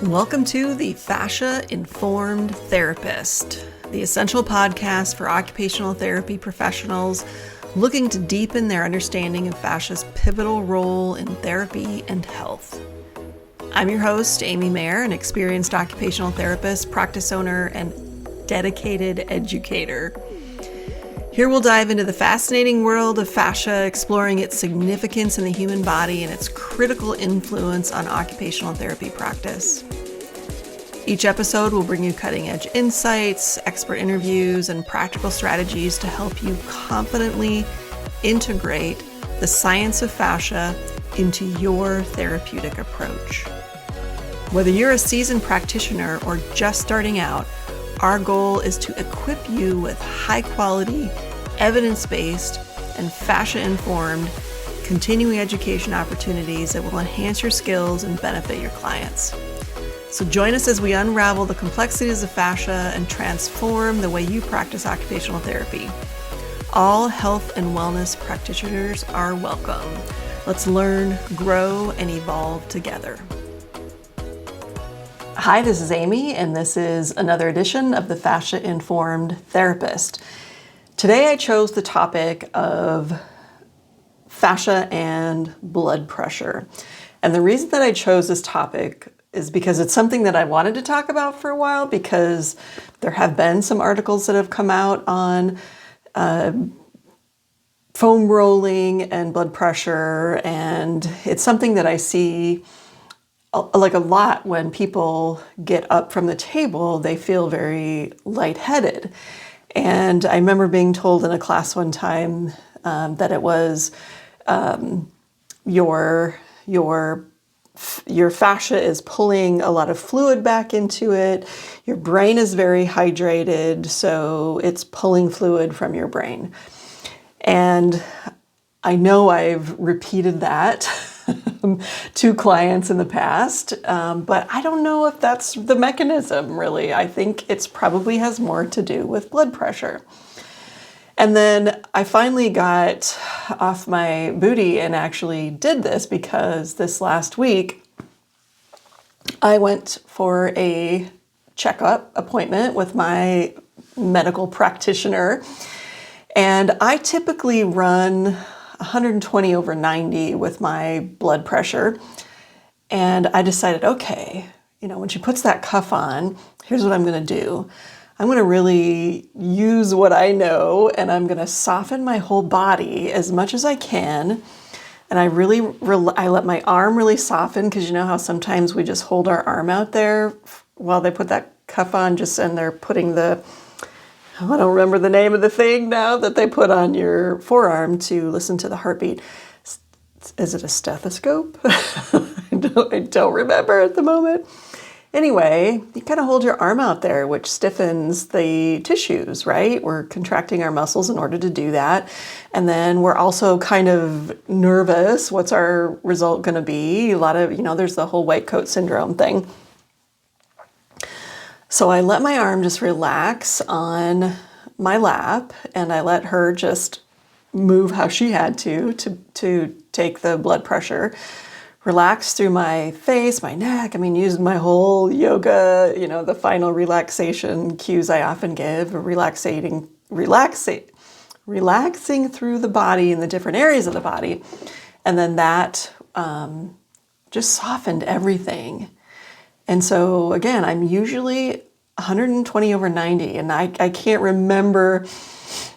Welcome to the Fascia-Informed Therapist, the essential podcast for occupational therapy professionals looking to deepen their understanding of fascia's pivotal role in therapy and health. I'm your host, Amy Mayer, an experienced occupational therapist, practice owner, and dedicated educator. Here we'll dive into the fascinating world of fascia, exploring its significance in the human body and its critical influence on occupational therapy practice. Each episode will bring you cutting-edge insights, expert interviews, and practical strategies to help you confidently integrate the science of fascia into your therapeutic approach. Whether you're a seasoned practitioner or just starting out, our goal is to equip you with high-quality, evidence-based, and fascia-informed continuing education opportunities that will enhance your skills and benefit your clients. So join us as we unravel the complexities of fascia and transform the way you practice occupational therapy. All health and wellness practitioners are welcome. Let's learn, grow, and evolve together. Hi, this is Amy, and this is another edition of the Fascia-Informed Therapist. Today I chose the topic of fascia and blood pressure. And the reason that I chose this topic is because it's something that I wanted to talk about for a while, because there have been some articles that have come out on foam rolling and blood pressure, and it's something that I see like a lot when people get up from the table. They feel very lightheaded. And I remember being told in a class one time that it was your fascia is pulling a lot of fluid back into it. Your brain is very hydrated, so it's pulling fluid from your brain. And I know I've repeated that to clients in the past, but I don't know if that's the mechanism, really. I think it's probably has more to do with blood pressure. And then I finally got off my booty and actually did this, because this last week I went for a checkup appointment with my medical practitioner. And I typically run 120/90 with my blood pressure. And I decided, okay, when she puts that cuff on, here's what I'm going to do. I'm going to really use what I know, and I'm going to soften my whole body as much as I can. And I let my arm really soften, because you know how sometimes we just hold our arm out there while they put that cuff on, and they're putting I don't remember the name of the thing now that they put on your forearm to listen to the heartbeat. Is it a stethoscope? I don't remember at the moment. Anyway, you kind of hold your arm out there, which stiffens the tissues, right? We're contracting our muscles in order to do that. And then we're also kind of nervous. What's our result going to be? A lot of, there's the whole white coat syndrome thing. So I let my arm just relax on my lap, and I let her just move how she had to take the blood pressure. Relax through my face, my neck. Used my whole yoga, the final relaxation cues I often give, relaxing through the body in the different areas of the body. And then that just softened everything. And so again, I'm usually 120/90, and I can't remember.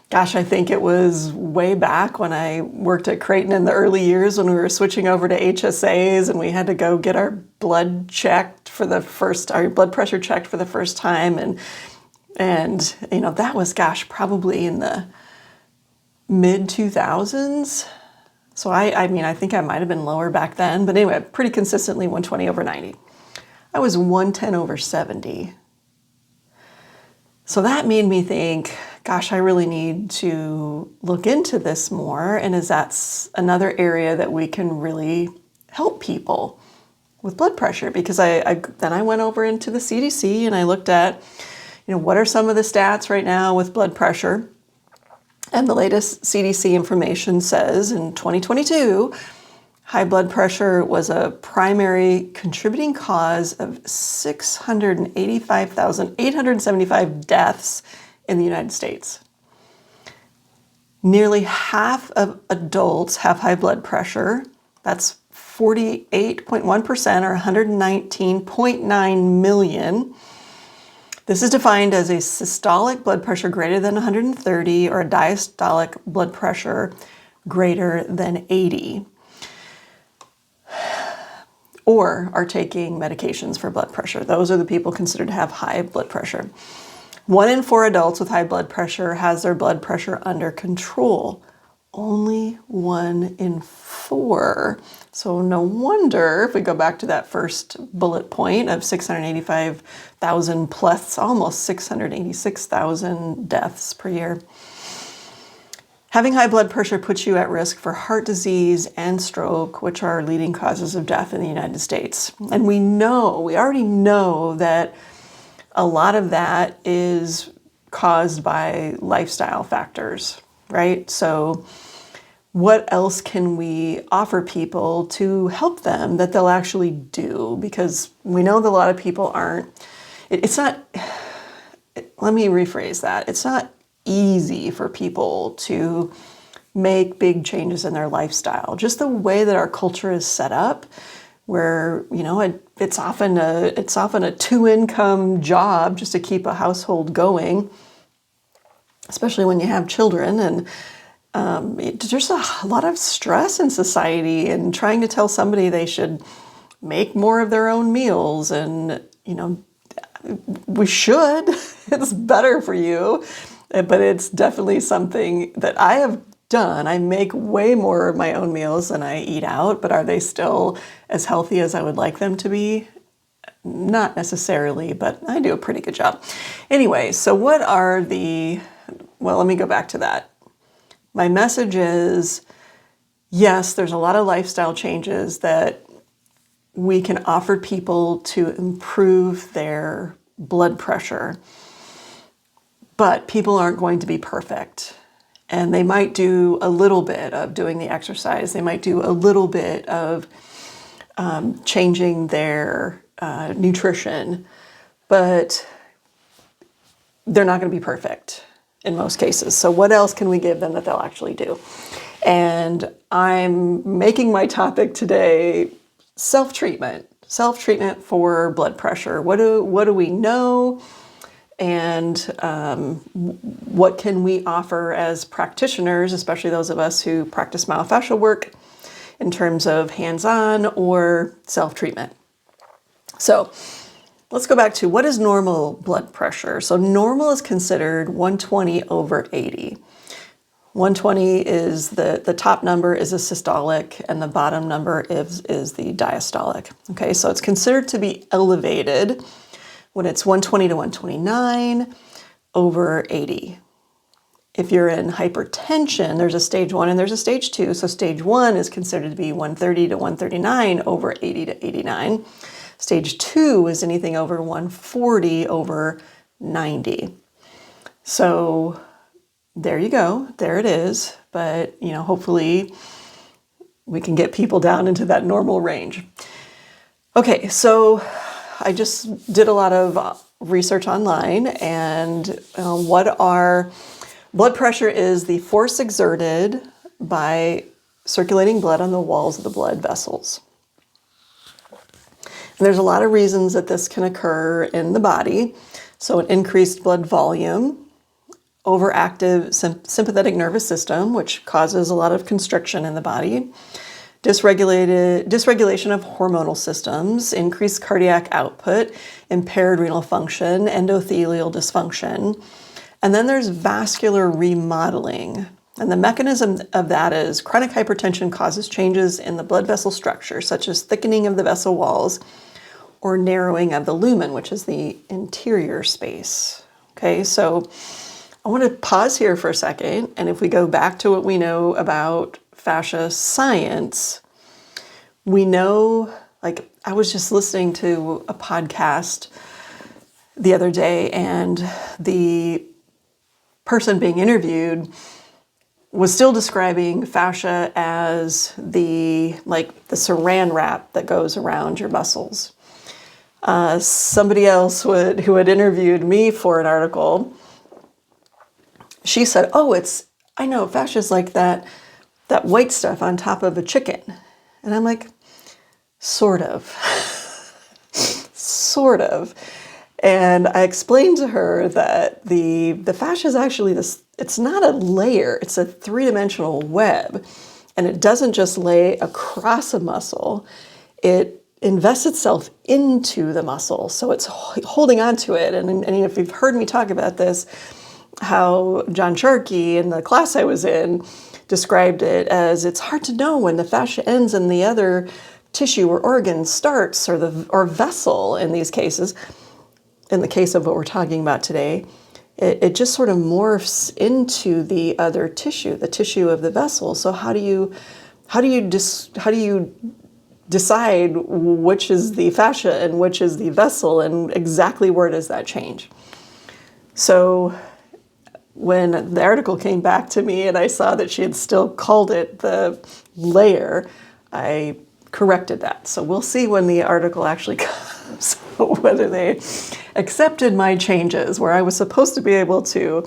Gosh, I think it was way back when I worked at Creighton in the early years, when we were switching over to HSAs and we had to go get our blood pressure checked for the first time. And that was, probably in the mid 2000s. So I think I might've been lower back then, but anyway, pretty consistently 120/90. I was 110/70. So that made me think, gosh, I really need to look into this more. And that's another area that we can really help people with blood pressure? Because then I went over into the CDC and I looked at, what are some of the stats right now with blood pressure? And the latest CDC information says in 2022, High blood pressure was a primary contributing cause of 685,875 deaths in the United States. Nearly half of adults have high blood pressure. That's 48.1% or 119.9 million. This is defined as a systolic blood pressure greater than 130 or a diastolic blood pressure greater than 80, or are taking medications for blood pressure. Those are the people considered to have high blood pressure. 1 in 4 adults with high blood pressure has their blood pressure under control. Only 1 in 4. So no wonder, if we go back to that first bullet point of 685,000 plus almost 686,000 deaths per year. Having high blood pressure puts you at risk for heart disease and stroke, which are leading causes of death in the United States. And we already know that a lot of that is caused by lifestyle factors, right? So what else can we offer people to help them that they'll actually do? Because we know that a lot of people aren't, let me rephrase that. It's not easy for people to make big changes in their lifestyle. Just the way that our culture is set up, where, it's often a 2-income job just to keep a household going, especially when you have children. And there's a lot of stress in society, and trying to tell somebody they should make more of their own meals, and we should. It's better for you, but it's definitely something that I have done. I make way more of my own meals than I eat out, but are they still as healthy as I would like them to be? Not necessarily, but I do a pretty good job. Anyway, so let me go back to that. My message is, yes, there's a lot of lifestyle changes that we can offer people to improve their blood pressure, but people aren't going to be perfect. And they might do a little bit of doing the exercise. They might do a little bit of changing their nutrition, but they're not going to be perfect in most cases. So what else can we give them that they'll actually do? And I'm making my topic today self-treatment for blood pressure. What do we know? And what can we offer as practitioners, especially those of us who practice myofascial work, in terms of hands-on or self-treatment? So let's go back to, what is normal blood pressure? So normal is considered 120/80. 120 is the top number is a systolic, and the bottom number is the diastolic. Okay, so it's considered to be elevated when it's 120 to 129/80. If you're in hypertension, there's a stage 1 and there's a stage 2. So stage 1 is considered to be 130 to 139/80 to 89. Stage 2 is anything over 140/90. So there you go. There it is. But, hopefully we can get people down into that normal range. Okay, so I just did a lot of research online, and blood pressure is the force exerted by circulating blood on the walls of the blood vessels. And there's a lot of reasons that this can occur in the body. So an increased blood volume, overactive sympathetic nervous system, which causes a lot of constriction in the body, dysregulation of hormonal systems, increased cardiac output, impaired renal function, endothelial dysfunction. And then there's vascular remodeling. And the mechanism of that is chronic hypertension causes changes in the blood vessel structure, such as thickening of the vessel walls or narrowing of the lumen, which is the interior space. Okay, so I want to pause here for a second. And if we go back to what we know about fascia science, we know, I was just listening to a podcast the other day, and the person being interviewed was still describing fascia as the saran wrap that goes around your muscles. Somebody else who had interviewed me for an article, she said, "Oh, I know fascia is like that white stuff on top of a chicken," and I'm like, sort of, sort of. And I explained to her that the fascia is actually this, it's not a layer, it's a three-dimensional web. And it doesn't just lay across a muscle, it invests itself into the muscle. So it's holding on to it. And if you've heard me talk about this, how John Sharkey in the class I was in described it as it's hard to know when the fascia ends and the other tissue or organ starts, or vessel in these cases. In the case of what we're talking about today, it just sort of morphs into the other tissue, the tissue of the vessel. So how do you decide which is the fascia and which is the vessel, and exactly where does that change? So when the article came back to me and I saw that she had still called it the layer, I corrected that. So we'll see when the article actually comes, whether they accepted my changes, where I was supposed to be able to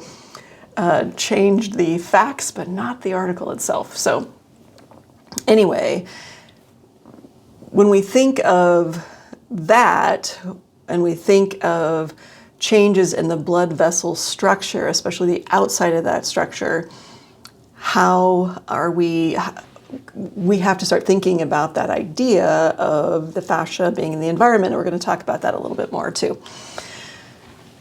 change the facts, but not the article itself. So anyway, when we think of that, and we think of changes in the blood vessel structure, especially the outside of that structure, how are we have to start thinking about that idea of the fascia being in the environment. And we're going to talk about that a little bit more too.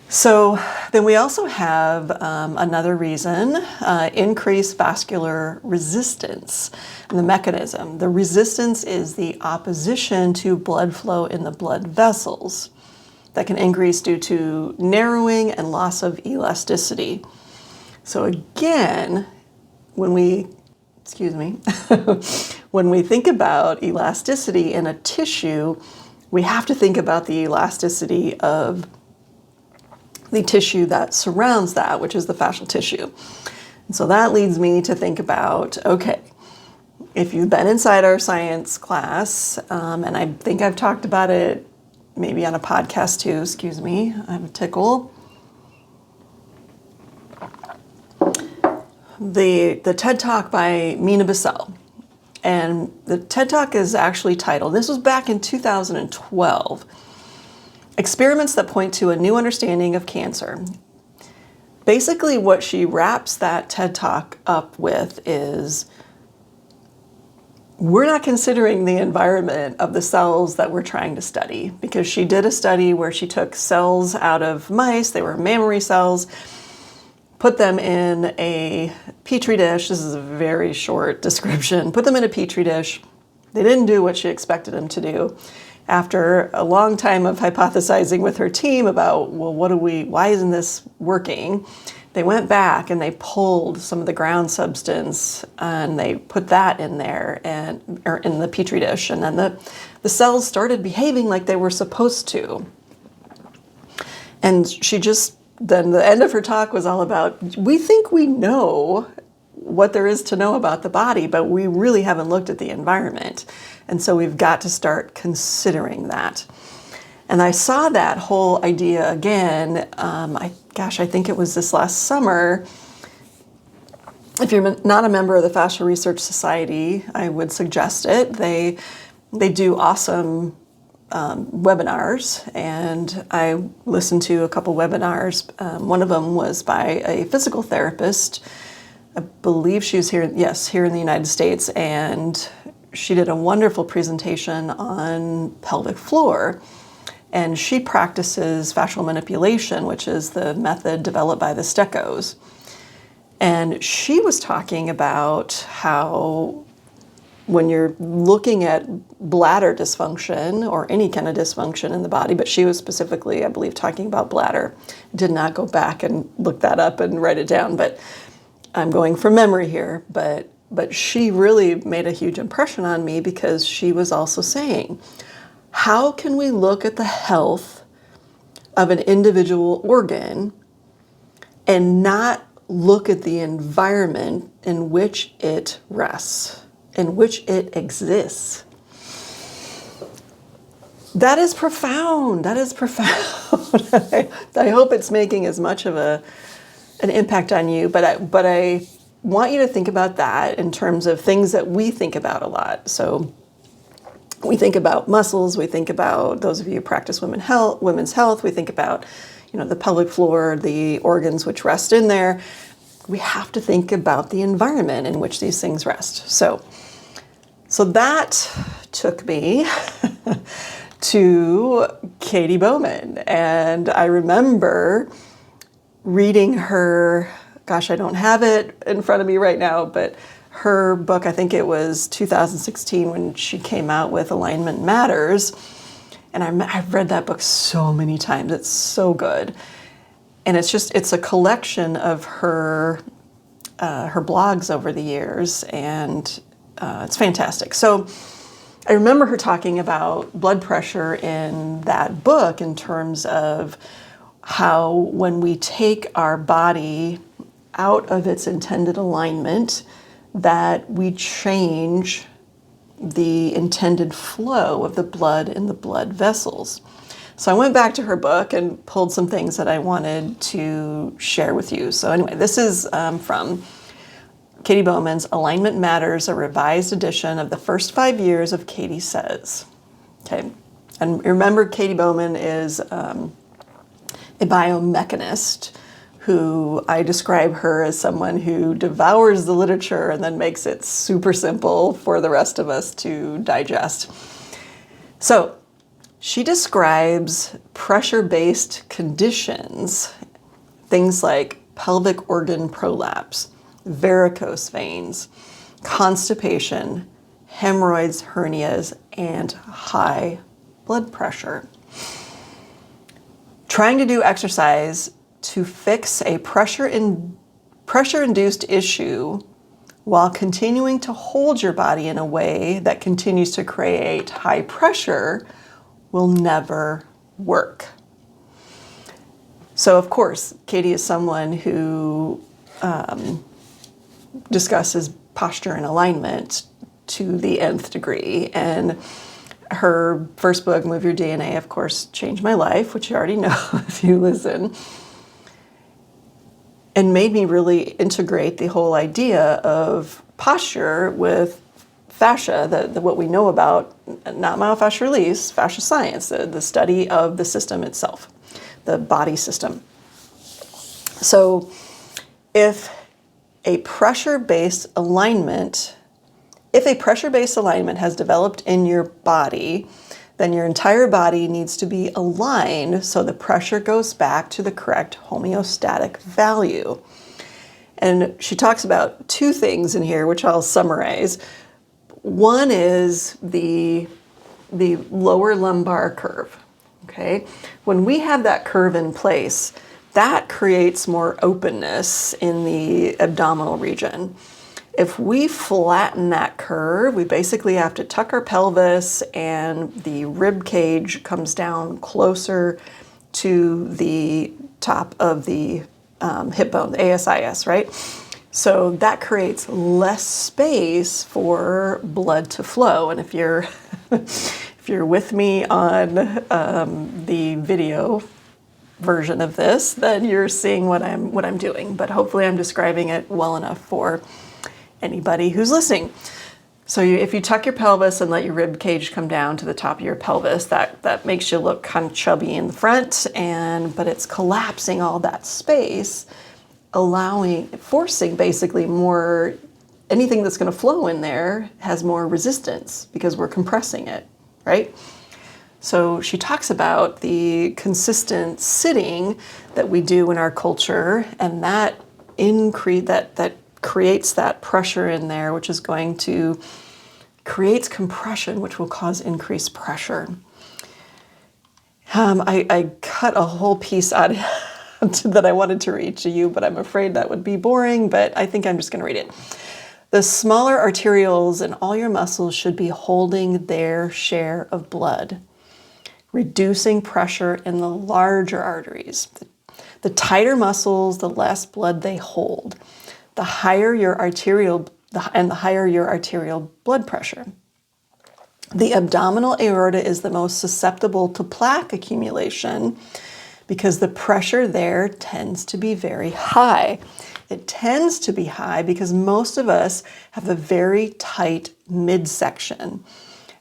So then we also have another reason, increased vascular resistance. And the mechanism. The resistance is the opposition to blood flow in the blood vessels that can increase due to narrowing and loss of elasticity. So again, when we think about elasticity in a tissue, we have to think about the elasticity of the tissue that surrounds that, which is the fascial tissue. And so that leads me to think about, okay, if you've been inside our science class, and I think I've talked about it maybe on a podcast too, I have a tickle. The TED Talk by Mina Bissell. And the TED Talk is actually titled, this was back in 2012, Experiments that Point to a New Understanding of Cancer. Basically what she wraps that TED Talk up with is, we're not considering the environment of the cells that we're trying to study, because she did a study where she took cells out of mice, they were mammary cells, put them in a petri dish. This is a very short description. Put them in a petri dish. They didn't do what she expected them to do. After a long time of hypothesizing with her team about, well, why isn't this working? They went back and they pulled some of the ground substance and they put that in there or in the petri dish. And then the cells started behaving like they were supposed to. And then the end of her talk was all about, we think we know what there is to know about the body, but we really haven't looked at the environment. And so we've got to start considering that. And I saw that whole idea again, I think it was this last summer. If you're not a member of the Fascia Research Society, I would suggest it. They do awesome webinars, and I listened to a couple webinars. One of them was by a physical therapist. I believe she was here in the United States, and she did a wonderful presentation on pelvic floor. And she practices fascial manipulation, which is the method developed by the Stecos. And she was talking about how when you're looking at bladder dysfunction or any kind of dysfunction in the body, but she was specifically, I believe, talking about bladder. Did not go back and look that up and write it down, but I'm going from memory here. But she really made a huge impression on me, because she was also saying, how can we look at the health of an individual organ and not look at the environment in which it rests, in which it exists. That is profound. That is profound. I hope it's making as much of an impact on you, but I want you to think about that in terms of things that we think about a lot. So we think about muscles, we think about, those of you who practice women's health, we think about, the pelvic floor, the organs which rest in there. We have to think about the environment in which these things rest. So that took me to Katie Bowman. And I remember reading her, gosh, I don't have it in front of me right now, but her book, I think it was 2016 when she came out with Alignment Matters. And I've read that book so many times. It's so good. And it's a collection of her blogs over the years, and it's fantastic. So I remember her talking about blood pressure in that book in terms of how when we take our body out of its intended alignment, that we change the intended flow of the blood in the blood vessels. So I went back to her book and pulled some things that I wanted to share with you. So anyway, this is from Katie Bowman's Alignment Matters, a revised edition of the first 5 years of Katie Says. Okay, and remember, Katie Bowman is a biomechanist who I describe her as someone who devours the literature and then makes it super simple for the rest of us to digest. So she describes pressure-based conditions, things like pelvic organ prolapse, varicose veins, constipation, hemorrhoids, hernias, and high blood pressure. Trying to do exercise to fix a pressure-induced issue while continuing to hold your body in a way that continues to create high pressure will never work. So of course, Katie is someone who discusses posture and alignment to the nth degree. And her first book, Move Your DNA, of course, changed my life, which you already know if you listen, and made me really integrate the whole idea of posture with fascia, what we know about, not myofascial release, fascia science, the study of the system itself, the body system. So if a pressure-based alignment has developed in your body, then your entire body needs to be aligned so the pressure goes back to the correct homeostatic value. And she talks about two things in here, which I'll summarize. One is the lower lumbar curve, okay? When we have that curve in place, that creates more openness in the abdominal region. If we flatten that curve, we basically have to tuck our pelvis and the rib cage comes down closer to the top of the hip bone, the ASIS, right? So that creates less space for blood to flow. And if you're with me on the video version of this, then you're seeing what I'm doing. But hopefully I'm describing it well enough for anybody who's listening. So if you tuck your pelvis and let your rib cage come down to the top of your pelvis, that makes you look kind of chubby in the front, but it's collapsing all that space, forcing basically more, anything that's going to flow in there has more resistance because we're compressing it, right? So she talks about the consistent sitting that we do in our culture, and that creates that pressure in there, which is going to create compression, which will cause increased pressure. I cut a whole piece out that I wanted to read to you, but I'm afraid that would be boring, but I think I'm just going to read it. The smaller arterioles in all your muscles should be holding their share of blood, reducing pressure in the larger arteries. The tighter muscles, the less blood they hold. The higher your arterial blood pressure. The abdominal aorta is the most susceptible to plaque accumulation because the pressure there tends to be very high. It tends to be high because most of us have a very tight midsection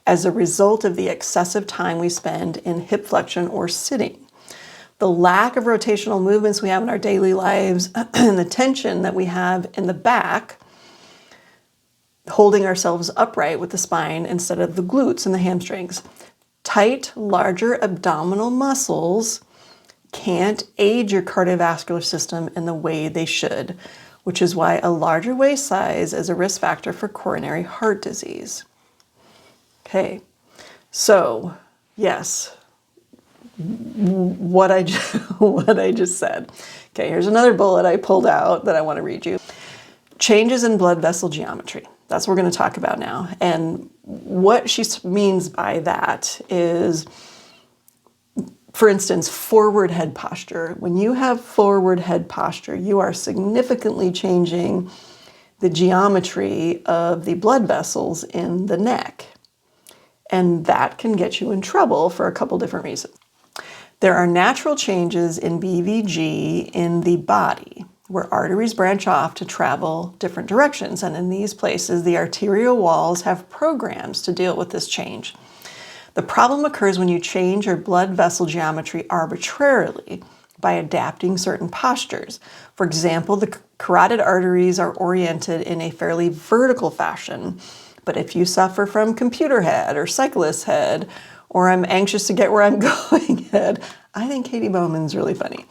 as a result of the excessive time we spend in hip flexion or sitting. The lack of rotational movements we have in our daily lives and the tension that we have in the back, holding ourselves upright with the spine instead of the glutes and the hamstrings. Tight, larger abdominal muscles can't aid your cardiovascular system in the way they should, which is why a larger waist size is a risk factor for coronary heart disease. Okay, so yes, what I just said. Okay, here's another bullet I pulled out that I want to read you. Changes in blood vessel geometry. That's what we're going to talk about now. And what she means by that is, for instance, forward head posture. When you have forward head posture, you are significantly changing the geometry of the blood vessels in the neck. And that can get you in trouble for a couple different reasons. There are natural changes in BVG in the body where arteries branch off to travel different directions. And in these places, the arterial walls have programs to deal with this change. The problem occurs when you change your blood vessel geometry arbitrarily by adapting certain postures. For example, the carotid arteries are oriented in a fairly vertical fashion. But if you suffer from computer head or cyclist head, or I'm anxious to get where I'm going head, I think Katie Bowman's really funny.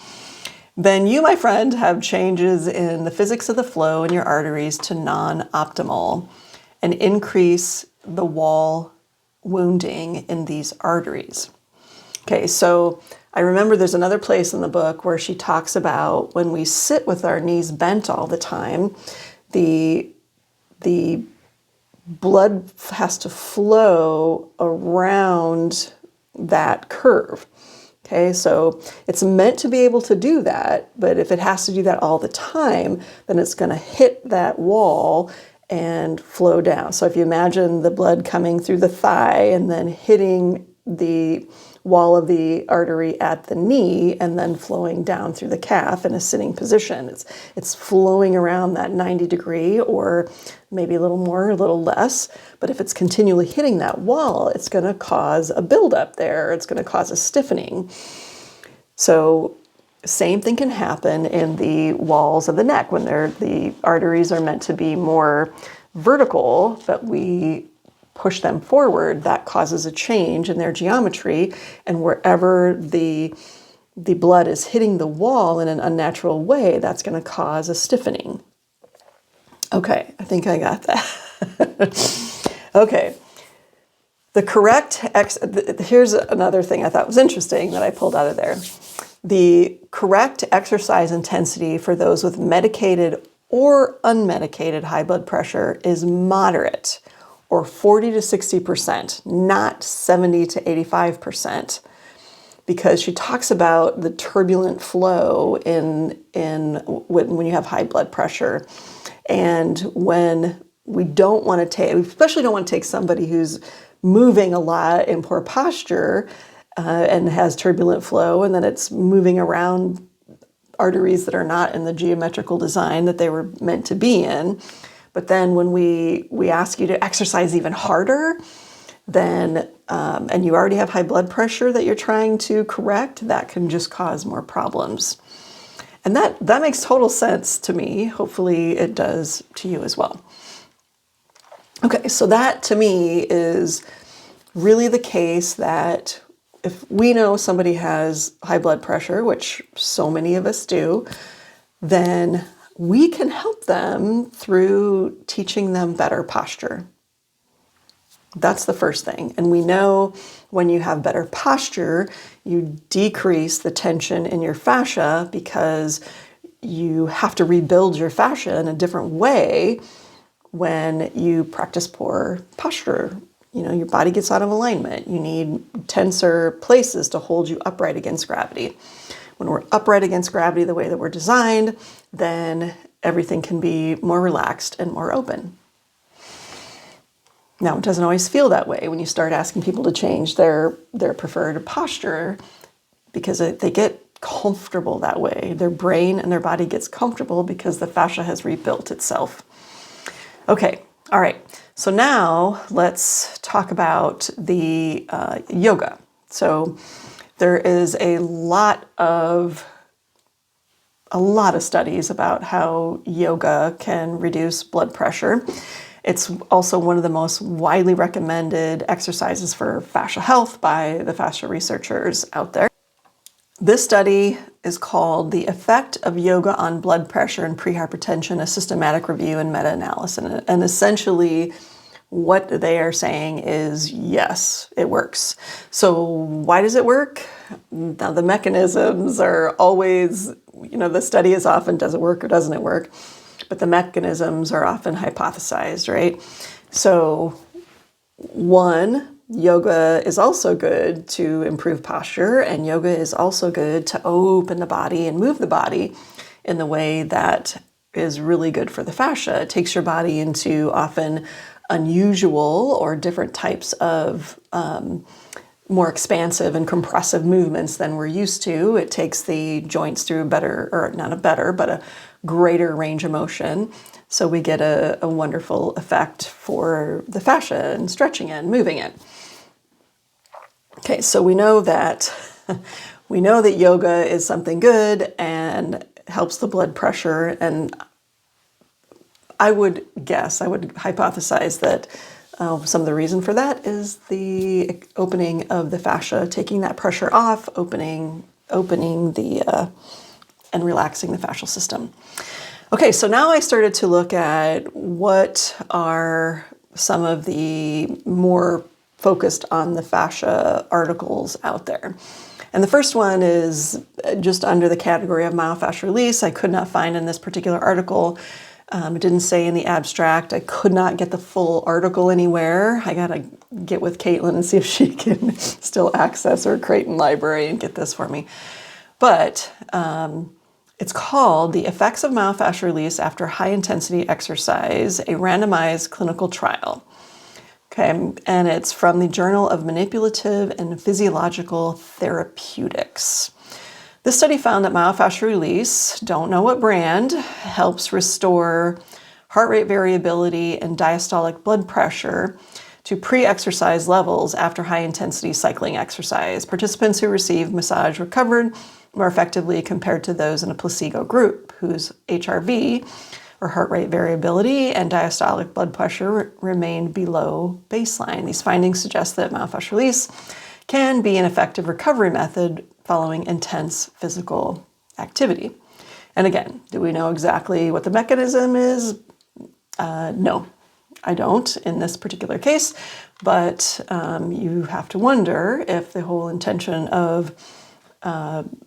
Then you, my friend, have changes in the physics of the flow in your arteries to non-optimal and increase the wall wounding in these arteries. Okay, so I remember there's another place in the book where she talks about when we sit with our knees bent all the time, the blood has to flow around that curve. Okay, so it's meant to be able to do that, but if it has to do that all the time, then it's going to hit that wall and flow down. So if you imagine the blood coming through the thigh and then hitting the wall of the artery at the knee and then flowing down through the calf in a sitting position, it's flowing around that 90 degree or maybe a little more, a little less. But if it's continually hitting that wall, it's going to cause a buildup there. It's going to cause a stiffening. So same thing can happen in the walls of the neck when the arteries are meant to be more vertical, but we push them forward. That causes a change in their geometry, and wherever the blood is hitting the wall in an unnatural way, that's going to cause a stiffening. Okay, I think I got that. Okay. The correct here's another thing I thought was interesting that I pulled out of there. The correct exercise intensity for those with medicated or unmedicated high blood pressure is moderate, or 40 to 60%, not 70 to 85%, because she talks about the turbulent flow in when you have high blood pressure. And when we don't want to take, we especially don't want to take somebody who's moving a lot in poor posture and has turbulent flow, and then it's moving around arteries that are not in the geometrical design that they were meant to be in. But then when we ask you to exercise even harder, then and you already have high blood pressure that you're trying to correct, that can just cause more problems. And that makes total sense to me. Hopefully it does to you as well. Okay, so that to me is really the case that if we know somebody has high blood pressure, which so many of us do, then we can help them through teaching them better posture. That's the first thing. And we know when you have better posture, you decrease the tension in your fascia because you have to rebuild your fascia in a different way when you practice poor posture. You know, your body gets out of alignment. You need tenser places to hold you upright against gravity. when we're upright against gravity the way that we're designed, then everything can be more relaxed and more open. Now, it doesn't always feel that way when you start asking people to change their preferred posture, because they get comfortable that way. Their brain and their body gets comfortable because the fascia has rebuilt itself. Okay, all right. So now let's talk about the yoga. So there is a lot of studies about how yoga can reduce blood pressure. It's also one of the most widely recommended exercises for fascia health by the fascia researchers out there. This study is called The Effect of Yoga on Blood Pressure and Prehypertension, a Systematic Review and Meta-Analysis. And essentially what they are saying is, yes, it works. So why does it work? Now, the mechanisms are always, the study is often, does it work or doesn't it work? But the mechanisms are often hypothesized, right? So one, yoga is also good to improve posture, and yoga is also good to open the body and move the body in the way that is really good for the fascia. It takes your body into often unusual or different types of more expansive and compressive movements than we're used to. It takes the joints through a greater range of motion. So we get a wonderful effect for the fascia and stretching it and moving it. Okay, so we know that yoga is something good and helps the blood pressure, and I would hypothesize that some of the reason for that is the opening of the fascia, taking that pressure off, opening the and relaxing the fascial system. Okay, so now I started to look at what are some of the more focused on the fascia articles out there. And the first one is just under the category of myofascial release. I could not find in this particular article. It didn't say in the abstract. I could not get the full article anywhere. I gotta get with Caitlin and see if she can still access her Creighton library and get this for me. But it's called The Effects of Myofascial Release After High-Intensity Exercise, a Randomized Clinical Trial. Okay, and it's from the Journal of Manipulative and Physiological Therapeutics. This study found that myofascial release, don't know what brand, helps restore heart rate variability and diastolic blood pressure to pre-exercise levels after high-intensity cycling exercise. Participants who received massage recovered more effectively compared to those in a placebo group, whose HRV, or heart rate variability, and diastolic blood pressure remained below baseline. These findings suggest that myofascial release can be an effective recovery method following intense physical activity. And again, do we know exactly what the mechanism is? No, I don't in this particular case, but you have to wonder if the whole intention of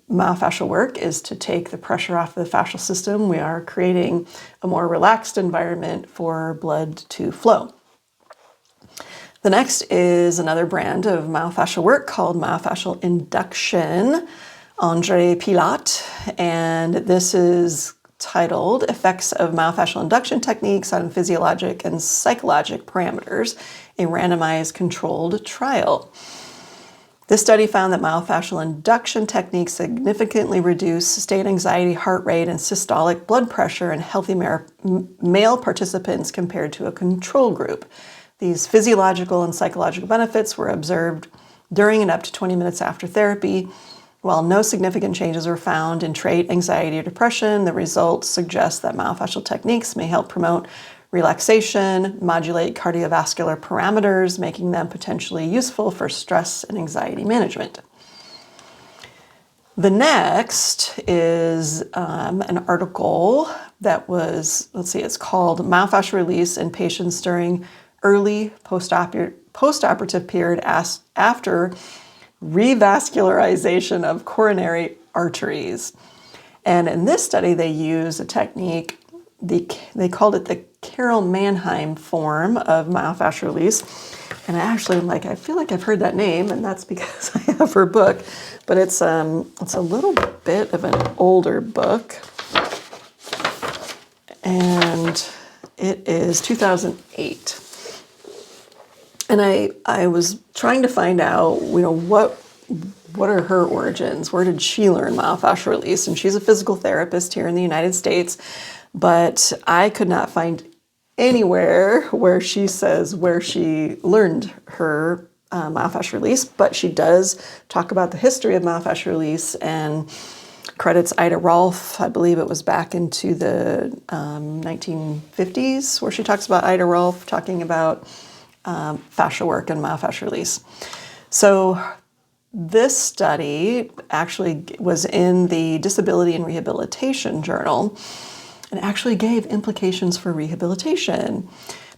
myofascial work is to take the pressure off of the fascial system. We are creating a more relaxed environment for blood to flow. The next is another brand of myofascial work called myofascial induction, Andre Pilat, and this is titled Effects of Myofascial Induction Techniques on Physiologic and Psychologic Parameters, a Randomized Controlled Trial. This study found that myofascial induction techniques significantly reduce sustained anxiety, heart rate, and systolic blood pressure in healthy male participants compared to a control group. These physiological and psychological benefits were observed during and up to 20 minutes after therapy. While no significant changes were found in trait, anxiety, or depression, the results suggest that myofascial techniques may help promote relaxation, modulate cardiovascular parameters, making them potentially useful for stress and anxiety management. The next is an article that was, it's called Myofascial Release in Patients During Early Postoperative Period After Revascularization of Coronary Arteries. And in this study, they use a technique, they called it the Carroll-Mannheim form of myofascial release. And I feel like I've heard that name, and that's because I of her book, but it's a little bit of an older book, and it is 2008. And I was trying to find out, what are her origins? Where did she learn myofascial release? And she's a physical therapist here in the United States, but I could not find anywhere where she says where she learned her myofascial release, but she does talk about the history of myofascial release and credits Ida Rolf. I believe it was back into the 1950s where she talks about Ida Rolf talking about fascia work and myofascial release. So this study actually was in the Disability and Rehabilitation Journal and actually gave implications for rehabilitation.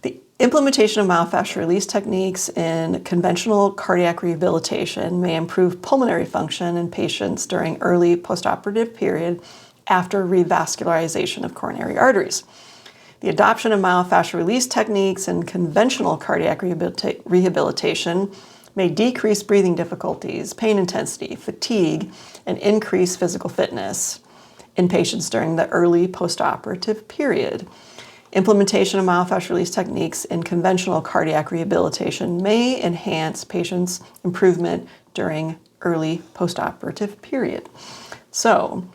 The implementation of myofascial release techniques in conventional cardiac rehabilitation may improve pulmonary function in patients during early postoperative period after revascularization of coronary arteries. The adoption of myofascial release techniques in conventional cardiac rehabilitation may decrease breathing difficulties, pain intensity, fatigue, and increase physical fitness in patients during the early postoperative period. Implementation of myofascial release techniques in conventional cardiac rehabilitation may enhance patients' improvement during early postoperative period. So,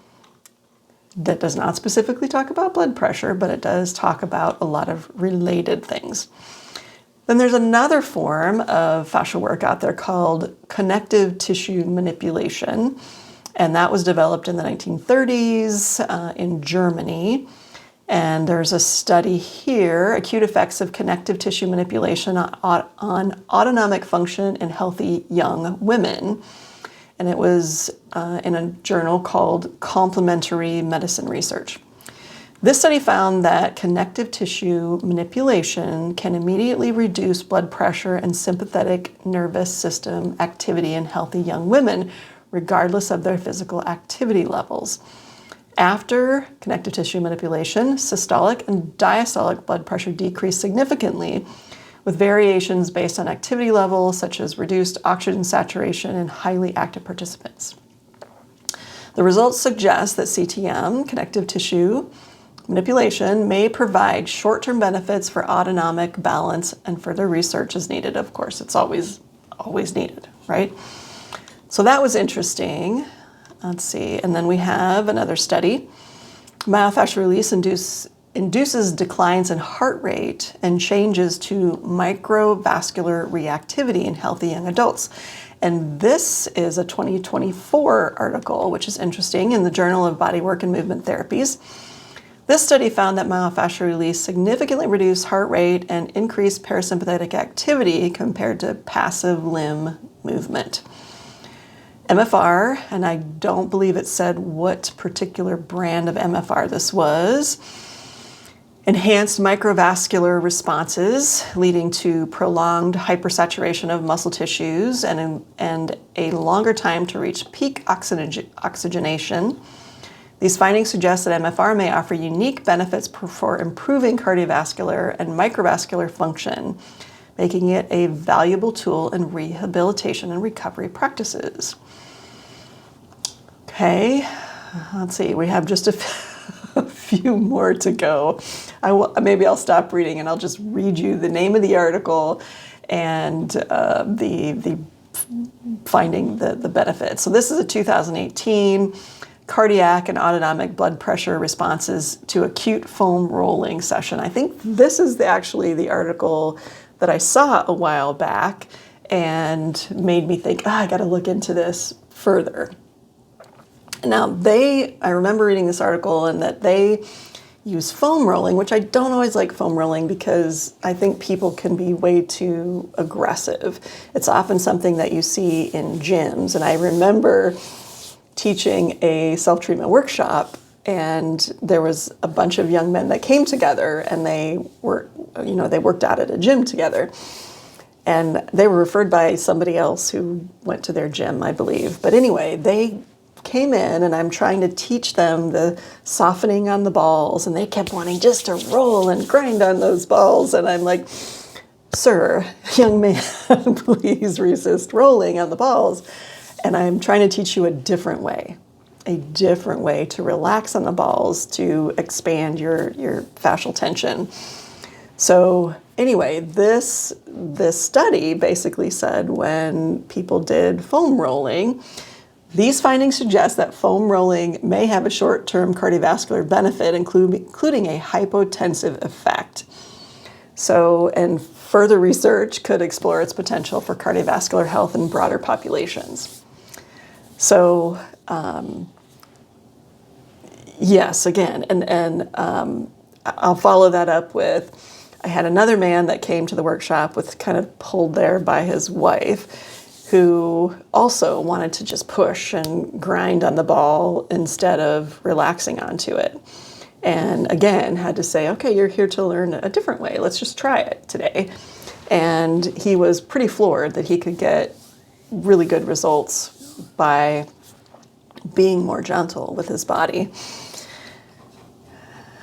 that does not specifically talk about blood pressure, but it does talk about a lot of related things. Then there's another form of fascial work out there called connective tissue manipulation, and that was developed in the 1930s in Germany. And there's a study here, acute effects of connective tissue manipulation on autonomic function in healthy young women. And it was in a journal called Complementary Medicine Research. This study found that connective tissue manipulation can immediately reduce blood pressure and sympathetic nervous system activity in healthy young women, regardless of their physical activity levels. After connective tissue manipulation, systolic and diastolic blood pressure decreased significantly, with variations based on activity levels, such as reduced oxygen saturation in highly active participants. The results suggest that CTM, connective tissue manipulation, may provide short-term benefits for autonomic balance, and further research is needed. Of course, it's always needed, right? So that was interesting. Let's see, and then we have another study. Myofascial release induces declines in heart rate and changes to microvascular reactivity in healthy young adults. And this is a 2024 article, which is interesting, in the Journal of Bodywork and Movement Therapies. This study found that myofascial release significantly reduced heart rate and increased parasympathetic activity compared to passive limb movement. MFR, and I don't believe it said what particular brand of MFR this was, enhanced microvascular responses leading to prolonged hypersaturation of muscle tissues and a longer time to reach peak oxygenation. These findings suggest that MFR may offer unique benefits for improving cardiovascular and microvascular function, making it a valuable tool in rehabilitation and recovery practices. Okay, let's see, we have just a few more to go. Maybe I'll stop reading and I'll just read you the name of the article and the finding the benefits. So this is a 2018 cardiac and autonomic blood pressure responses to acute foam rolling session. I think this is actually the article that I saw a while back and made me think, I got to look into this further. Now, I remember reading this article and that they use foam rolling, which I don't always like foam rolling because I think people can be way too aggressive. It's often something that you see in gyms. And I remember teaching a self-treatment workshop, and there was a bunch of young men that came together, and they worked out at a gym together. And they were referred by somebody else who went to their gym, I believe. But anyway, they came in and I'm trying to teach them the softening on the balls, and they kept wanting just to roll and grind on those balls. And I'm like, sir, young man, please resist rolling on the balls. And I'm trying to teach you a different way to relax on the balls, to expand your fascial tension. So anyway, this study basically said when people did foam rolling, these findings suggest that foam rolling may have a short-term cardiovascular benefit, including a hypotensive effect. So, and further research could explore its potential for cardiovascular health in broader populations. So, yes, again, and I'll follow that up with, I had another man that came to the workshop with kind of pulled there by his wife, who also wanted to just push and grind on the ball instead of relaxing onto it. And again, had to say, okay, you're here to learn a different way. Let's just try it today. And he was pretty floored that he could get really good results by being more gentle with his body.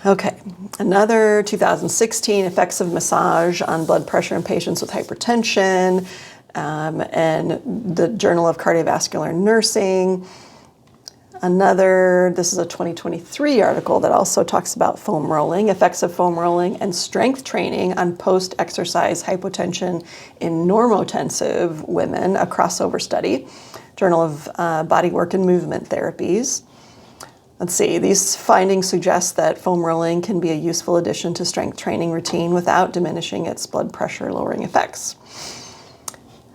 Okay, another 2016, effects of massage on blood pressure in patients with hypertension, and the Journal of Cardiovascular Nursing. This is a 2023 article that also talks about foam rolling, effects of foam rolling and strength training on post-exercise hypotension in normotensive women, a crossover study, Journal of Bodywork and Movement Therapies. Let's see, these findings suggest that foam rolling can be a useful addition to strength training routine without diminishing its blood pressure lowering effects.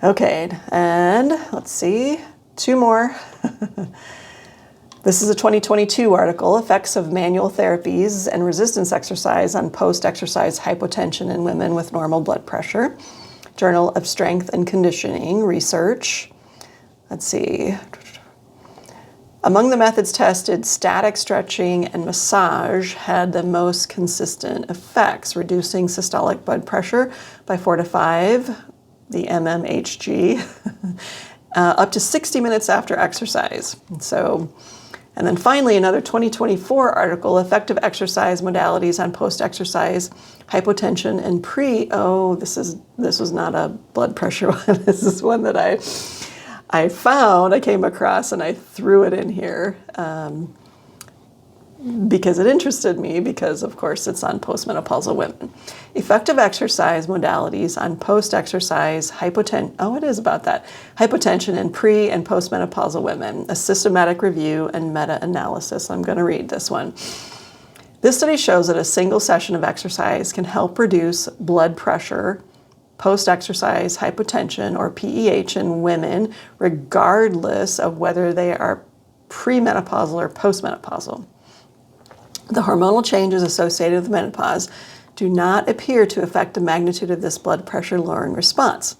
Okay, and let's see, two more. This is a 2022 article, Effects of Manual Therapies and Resistance Exercise on Post-Exercise Hypotension in Women with Normal Blood Pressure, Journal of Strength and Conditioning Research. Let's see. Among the methods tested, static stretching and massage had the most consistent effects, reducing systolic blood pressure by 4 to 5, the mmHg, up to 60 minutes after exercise. And then finally, another 2024 article, Effective Exercise Modalities on Post-Exercise Hypotension and this was not a blood pressure one. This is one that I came across, and I threw it in here because it interested me, because of course it's on postmenopausal women. Effective exercise modalities on post-exercise hypotension. It is about that. Hypotension in pre- and postmenopausal women, a systematic review and meta-analysis. I'm going to read this one. This study shows that a single session of exercise can help reduce blood pressure, post-exercise hypotension, or PEH, in women, regardless of whether they are premenopausal or postmenopausal. The hormonal changes associated with menopause do not appear to affect the magnitude of this blood pressure lowering response.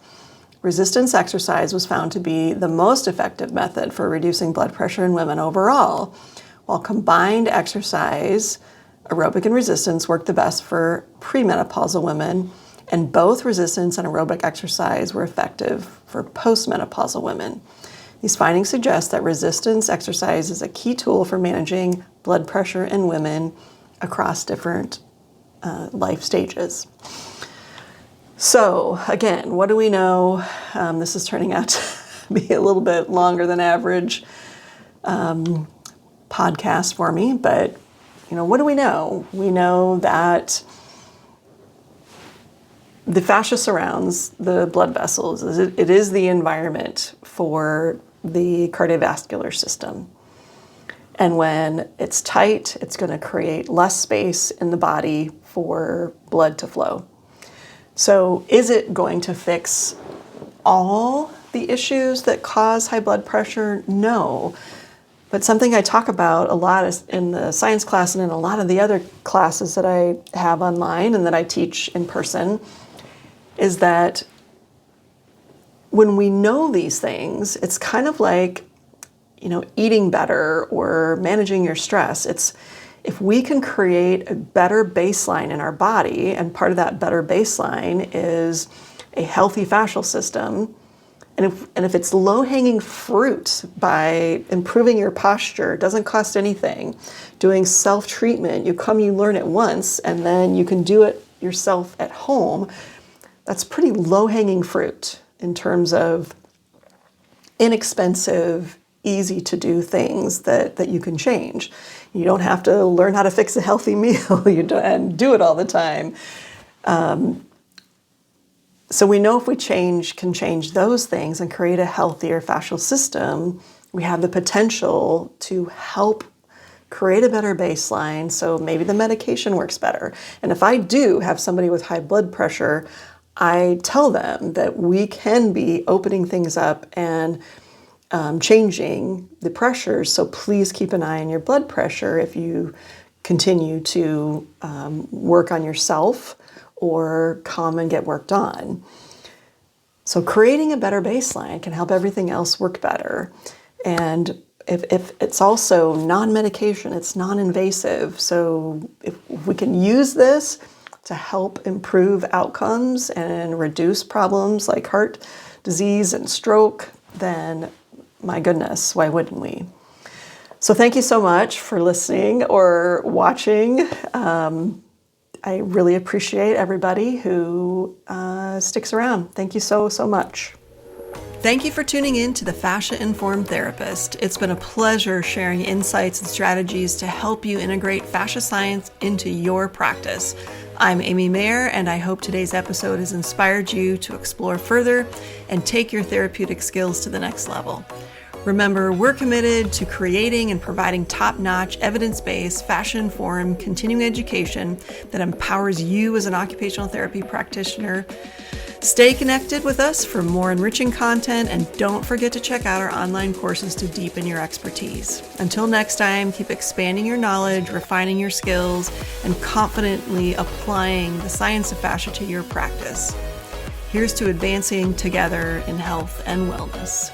Resistance exercise was found to be the most effective method for reducing blood pressure in women overall, while combined exercise, aerobic and resistance, worked the best for premenopausal women, and both resistance and aerobic exercise were effective for postmenopausal women. These findings suggest that resistance exercise is a key tool for managing blood pressure in women across different life stages. So again, what do we know? This is turning out to be a little bit longer than average podcast for me, but what do we know? We know that the fascia surrounds the blood vessels. It is the environment for the cardiovascular system. And when it's tight, it's going to create less space in the body for blood to flow. So is it going to fix all the issues that cause high blood pressure? No. But something I talk about a lot in the science class and in a lot of the other classes that I have online and that I teach in person is that when we know these things, it's kind of like, eating better or managing your stress. It's if we can create a better baseline in our body, and part of that better baseline is a healthy fascial system, and if it's low-hanging fruit by improving your posture, it doesn't cost anything, doing self-treatment, you learn it once, and then you can do it yourself at home. That's pretty low-hanging fruit in terms of inexpensive, easy to do things that you can change. You don't have to learn how to fix a healthy meal and do it all the time. So we know if we can change those things and create a healthier fascial system, we have the potential to help create a better baseline, so maybe the medication works better. And if I do have somebody with high blood pressure, I tell them that we can be opening things up and changing the pressures, so please keep an eye on your blood pressure if you continue to work on yourself or come and get worked on. So creating a better baseline can help everything else work better. And if it's also non-medication, it's non-invasive. So if we can use this to help improve outcomes and reduce problems like heart disease and stroke, then my goodness, why wouldn't we? So thank you so much for listening or watching. I really appreciate everybody who sticks around. Thank you so much. Thank you for tuning in to the Fascia-Informed Therapist. It's been a pleasure sharing insights and strategies to help you integrate fascia science into your practice. I'm Amy Mayer, and I hope today's episode has inspired you to explore further and take your therapeutic skills to the next level. Remember, we're committed to creating and providing top-notch, evidence-based, fascia-informed continuing education that empowers you as an occupational therapy practitioner. Stay connected with us for more enriching content, and don't forget to check out our online courses to deepen your expertise. Until next time, keep expanding your knowledge, refining your skills, and confidently applying the science of fascia to your practice. Here's to advancing together in health and wellness.